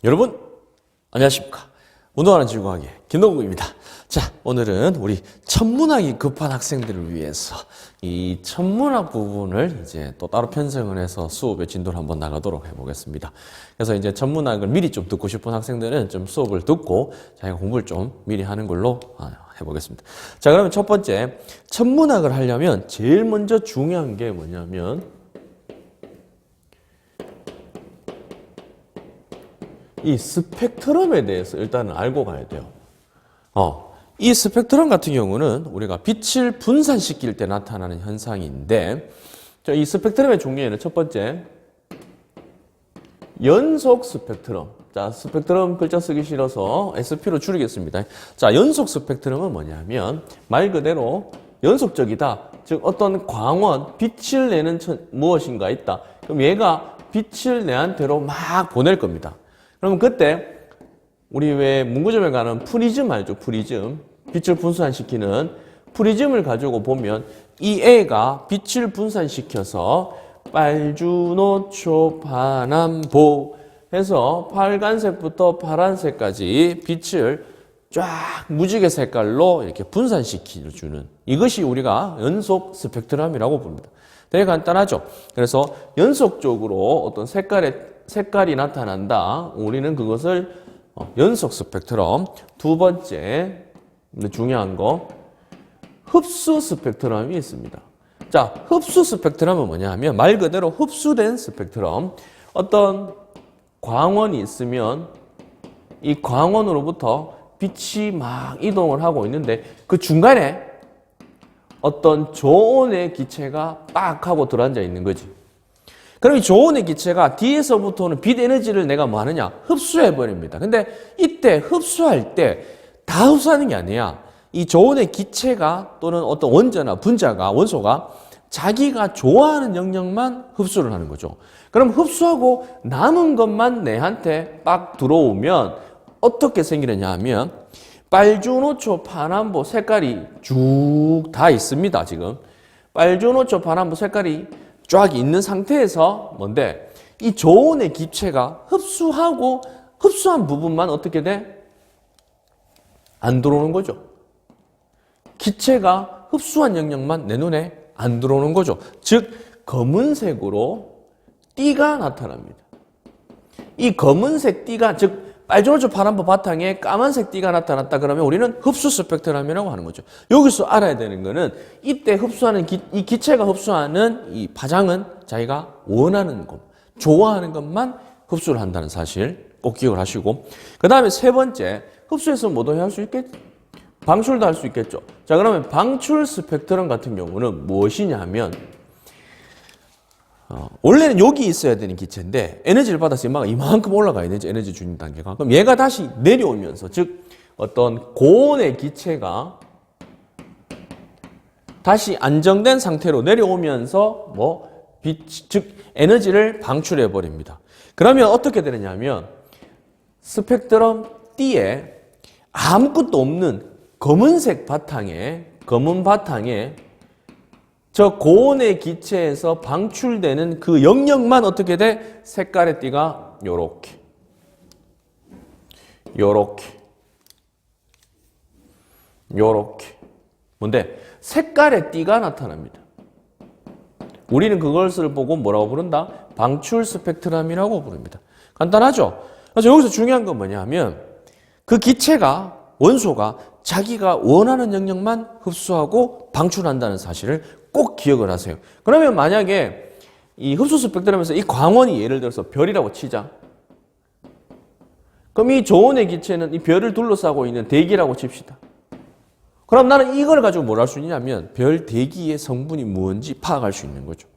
여러분 안녕하십니까. 운동하는 즐거워하기 김동국입니다. 자, 오늘은 우리 천문학이 급한 학생들을 위해서 이 천문학 부분을 이제 또 따로 편성을 해서 수업의 진도를 한번 나가도록 해보겠습니다. 그래서 이제 천문학을 미리 좀 듣고 싶은 학생들은 좀 수업을 듣고 자기가 공부를 좀 미리 하는 걸로 해보겠습니다. 자, 그러면 첫 번째, 천문학을 하려면 제일 먼저 중요한 게 뭐냐면 이 스펙트럼에 대해서 일단은 알고 가야 돼요. 이 스펙트럼 같은 경우는 우리가 빛을 분산시킬 때 나타나는 현상인데, 이 스펙트럼의 종류에는 첫 번째, 연속 스펙트럼. 자, 스펙트럼 글자 쓰기 싫어서 SP로 줄이겠습니다. 자, 연속 스펙트럼은 뭐냐면, 말 그대로 연속적이다. 즉, 어떤 광원, 빛을 내는 무엇인가 있다. 그럼 얘가 빛을 내한테로 막 보낼 겁니다. 그러면 그때 우리 왜 문구점에 가는 프리즘 알죠? 프리즘. 빛을 분산시키는 프리즘을 가지고 보면 이 애가 빛을 분산시켜서 빨주노초 파남보 해서 빨간색부터 파란색까지 빛을 쫙 무지개 색깔로 이렇게 분산시켜주는 이것이 우리가 연속 스펙트럼이라고 부릅니다. 되게 간단하죠? 그래서 연속적으로 어떤 색깔이 나타난다. 우리는 그것을 연속 스펙트럼. 두 번째, 중요한 거, 흡수 스펙트럼이 있습니다. 자, 흡수 스펙트럼은 뭐냐 하면 말 그대로 흡수된 스펙트럼. 어떤 광원이 있으면 이 광원으로부터 빛이 막 이동을 하고 있는데 그 중간에 어떤 저온의 기체가 빡 하고 들어앉아 있는 거지. 그럼 이 저온의 기체가 뒤에서부터는 빛 에너지를 내가 뭐 하느냐? 흡수해버립니다. 근데 이때 흡수할 때 다 흡수하는 게 아니야. 이 저온의 기체가 또는 어떤 원자나 원소가 자기가 좋아하는 영역만 흡수를 하는 거죠. 그럼 흡수하고 남은 것만 내한테 빡 들어오면 어떻게 생기느냐 하면 빨주노초 파남보 색깔이 쭉 다 있습니다. 지금 빨주노초 파남보 색깔이 쫙 있는 상태에서 뭔데? 이 저온의 기체가 흡수한 부분만 어떻게 돼? 안 들어오는 거죠. 기체가 흡수한 영역만 내 눈에 안 들어오는 거죠. 즉 검은색으로 띠가 나타납니다. 이 검은색 띠가 즉 빨주노초 파란보 바탕에 까만색 띠가 나타났다 그러면 우리는 흡수 스펙트럼이라고 하는 거죠. 여기서 알아야 되는 거는 이때 흡수하는 이 기체가 흡수하는 이 파장은 자기가 원하는 것, 좋아하는 것만 흡수를 한다는 사실 꼭 기억을 하시고, 그 다음에 세 번째, 흡수해서 뭐도 할 수 있겠죠? 방출도 할 수 있겠죠. 자, 그러면 방출 스펙트럼 같은 경우는 무엇이냐 하면 원래는 여기 있어야 되는 기체인데 에너지를 받아서 이만큼 올라가야 되죠. 에너지 주는 단계가. 그럼 얘가 다시 내려오면서 즉 어떤 고온의 기체가 다시 안정된 상태로 내려오면서 즉 에너지를 방출해 버립니다. 그러면 어떻게 되느냐 하면 스펙트럼 D에 아무것도 없는 검은색 바탕에 저 고온의 기체에서 방출되는 그 영역만 어떻게 돼? 색깔의 띠가 요렇게 뭔데? 색깔의 띠가 나타납니다. 우리는 그것을 보고 뭐라고 부른다? 방출 스펙트럼이라고 부릅니다. 간단하죠? 그래서 여기서 중요한 건 뭐냐 하면 그 기체가 원소가 자기가 원하는 영역만 흡수하고 방출한다는 사실을 꼭 기억을 하세요. 그러면 만약에 이 흡수 스펙트럼에서 이 광원이 예를 들어서 별이라고 치자. 그럼 이 저온의 기체는 이 별을 둘러싸고 있는 대기라고 칩시다. 그럼 나는 이걸 가지고 뭘 할 수 있냐면 별 대기의 성분이 뭔지 파악할 수 있는 거죠.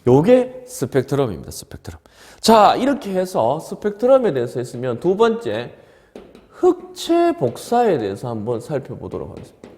요게 스펙트럼입니다. 스펙트럼. 자, 이렇게 해서 스펙트럼에 대해서 했으면 두 번째, 흑체 복사에 대해서 한번 살펴보도록 하겠습니다.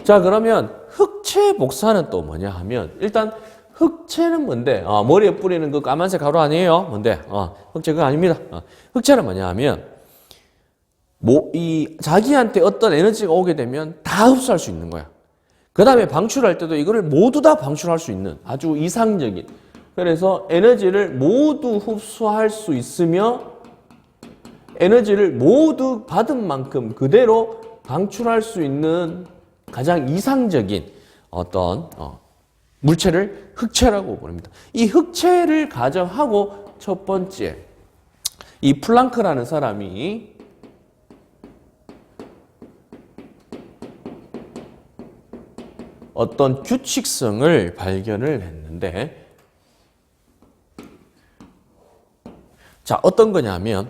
자, 그러면 흑체 복사는 또 뭐냐 하면 일단 흑체는 뭔데? 머리에 뿌리는 그 까만색 가루 아니에요? 뭔데? 흑체 그거 아닙니다. 흑체는 뭐냐 하면 자기한테 어떤 에너지가 오게 되면 다 흡수할 수 있는 거야. 그 다음에 방출할 때도 이거를 모두 다 방출할 수 있는 아주 이상적인 그래서 에너지를 모두 흡수할 수 있으며 에너지를 모두 받은 만큼 그대로 방출할 수 있는 가장 이상적인 어떤 물체를 흑체라고 부릅니다. 이 흑체를 가정하고 첫 번째, 이 플랑크라는 사람이 어떤 규칙성을 발견을 했는데, 자, 어떤 거냐면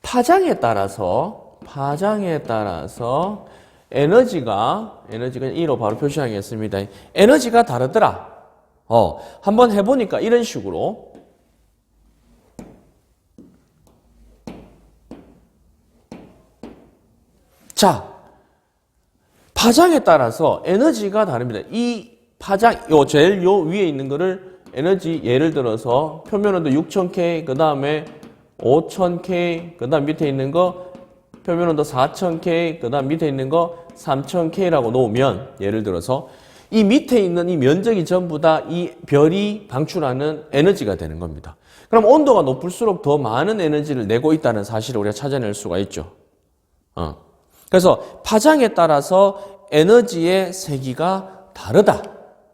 파장에 따라서 에너지가 2로 바로 표시하겠습니다. 에너지가 다르더라. 한번 해보니까 이런 식으로 자, 파장에 따라서 에너지가 다릅니다. 이 파장, 제일 위에 있는 거를 에너지, 예를 들어서 표면온도 6000K, 그 다음에 5000K, 그 다음 밑에 있는 거 표면온도 4000K, 그 다음 밑에 있는 거 3000K라고 놓으면, 예를 들어서 이 밑에 있는 이 면적이 전부 다 이 별이 방출하는 에너지가 되는 겁니다. 그럼 온도가 높을수록 더 많은 에너지를 내고 있다는 사실을 우리가 찾아낼 수가 있죠. 그래서 파장에 따라서 에너지의 세기가 다르다.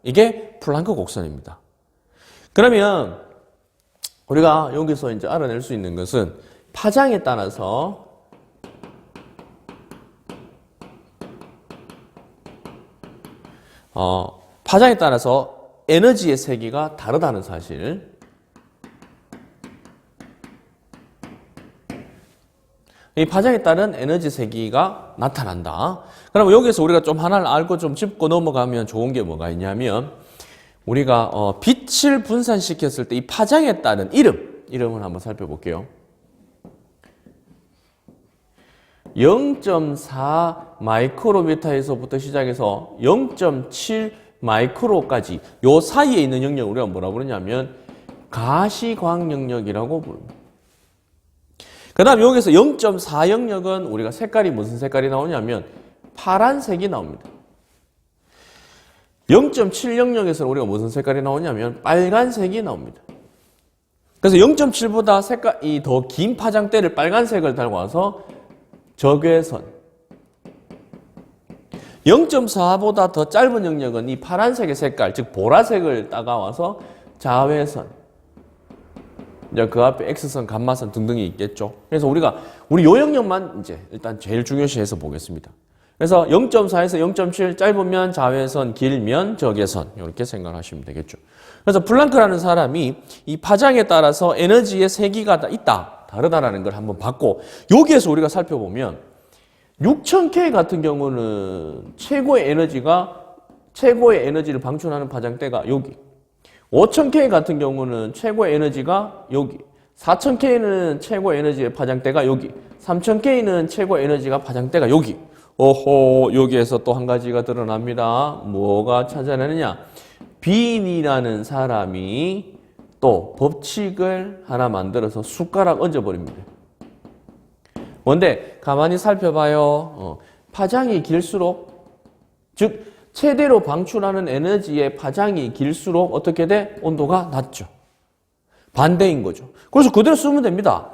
이게 플랑크 곡선입니다. 그러면 우리가 여기서 이제 알아낼 수 있는 것은 파장에 따라서 에너지의 세기가 다르다는 사실. 이 파장에 따른 에너지 세기가 나타난다. 그럼 여기서 우리가 좀 하나를 알고 좀 짚고 넘어가면 좋은 게 뭐가 있냐면, 우리가 빛을 분산시켰을 때 이 파장에 따른 이름을 한번 살펴볼게요. 0.4 마이크로미터에서부터 시작해서 0.7 마이크로까지 요 사이에 있는 영역을 우리가 뭐라고 부르냐면 가시광 영역이라고 부릅니다. 그 다음 여기서 0.4 영역은 우리가 색깔이 무슨 색깔이 나오냐면 파란색이 나옵니다. 0.7 영역에서는 우리가 무슨 색깔이 나오냐면 빨간색이 나옵니다. 그래서 0.7보다 색깔이 더 긴 파장대를 빨간색을 달고 와서 적외선, 0.4보다 더 짧은 영역은 이 파란색의 색깔, 즉 보라색을 따가와서 자외선, 이제 그 앞에 X선, 감마선 등등이 있겠죠. 그래서 우리 요 영역만 이제 일단 제일 중요시해서 보겠습니다. 그래서 0.4에서 0.7 짧으면 자외선, 길면 적외선, 이렇게 생각하시면 되겠죠. 그래서 플랑크라는 사람이 이 파장에 따라서 에너지의 세기가 다르다라는 걸 한번 봤고, 여기에서 우리가 살펴보면 6000K 같은 경우는 최고의 에너지를 방출하는 파장대가 여기, 5000K 같은 경우는 최고의 에너지가 여기, 4000K는 최고의 에너지의 파장대가 여기, 3000K는 최고의 에너지가 파장대가 여기. 여기에서 또 한 가지가 드러납니다. 뭐가 찾아내느냐? 빈이라는 사람이 또 법칙을 하나 만들어서 숟가락 얹어버립니다. 뭔데? 가만히 살펴봐요. 파장이 길수록, 즉 최대로 방출하는 에너지의 파장이 길수록 어떻게 돼? 온도가 낮죠. 반대인 거죠. 그래서 그대로 쓰면 됩니다.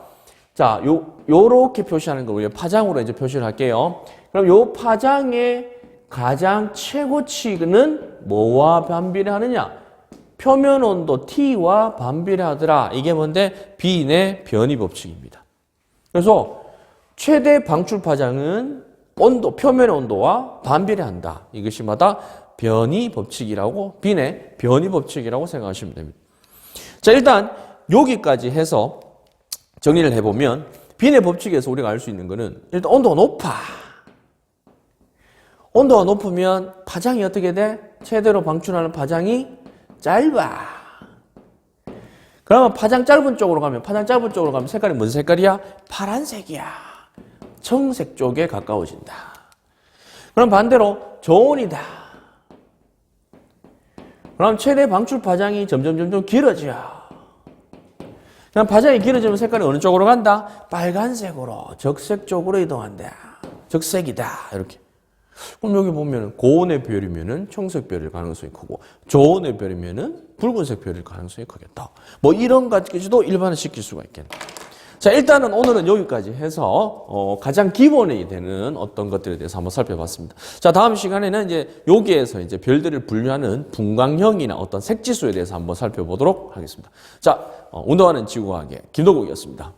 자, 요렇게 표시하는 걸 우리가 파장으로 이제 표시를 할게요. 그럼 요 파장의 가장 최고치는 뭐와 반비례하느냐? 표면 온도 T와 반비례하더라. 이게 뭔데? 빈의 변이 법칙입니다. 그래서 최대 방출 파장은 표면의 온도와 반비례한다. 이것이 마다 변이 법칙이라고, 빈의 변이 법칙이라고 생각하시면 됩니다. 자, 일단 여기까지 해서 정리를 해보면 빈의 법칙에서 우리가 알 수 있는 거는 일단 온도가 높아. 온도가 높으면 파장이 어떻게 돼? 최대로 방출하는 파장이 짧아. 그러면 파장 짧은 쪽으로 가면 색깔이 무슨 색깔이야? 파란색이야. 청색 쪽에 가까워진다. 그럼 반대로 저온이다. 그럼 최대 방출 파장이 점점 길어져. 그럼 파장이 길어지면 색깔이 어느 쪽으로 간다? 빨간색으로, 적색 쪽으로 이동한다. 적색이다. 이렇게. 그럼 여기 보면은 고온의 별이면은 청색 별일 가능성이 크고 저온의 별이면은 붉은색 별일 가능성이 크겠다. 뭐 이런 가지도 일반화 시킬 수가 있겠네. 자, 일단은 오늘은 여기까지 해서 가장 기본이 되는 어떤 것들에 대해서 한번 살펴봤습니다. 자, 다음 시간에는 이제 여기에서 이제 별들을 분류하는 분광형이나 어떤 색지수에 대해서 한번 살펴보도록 하겠습니다. 자, 운동하는 지구과학의 김동국이었습니다.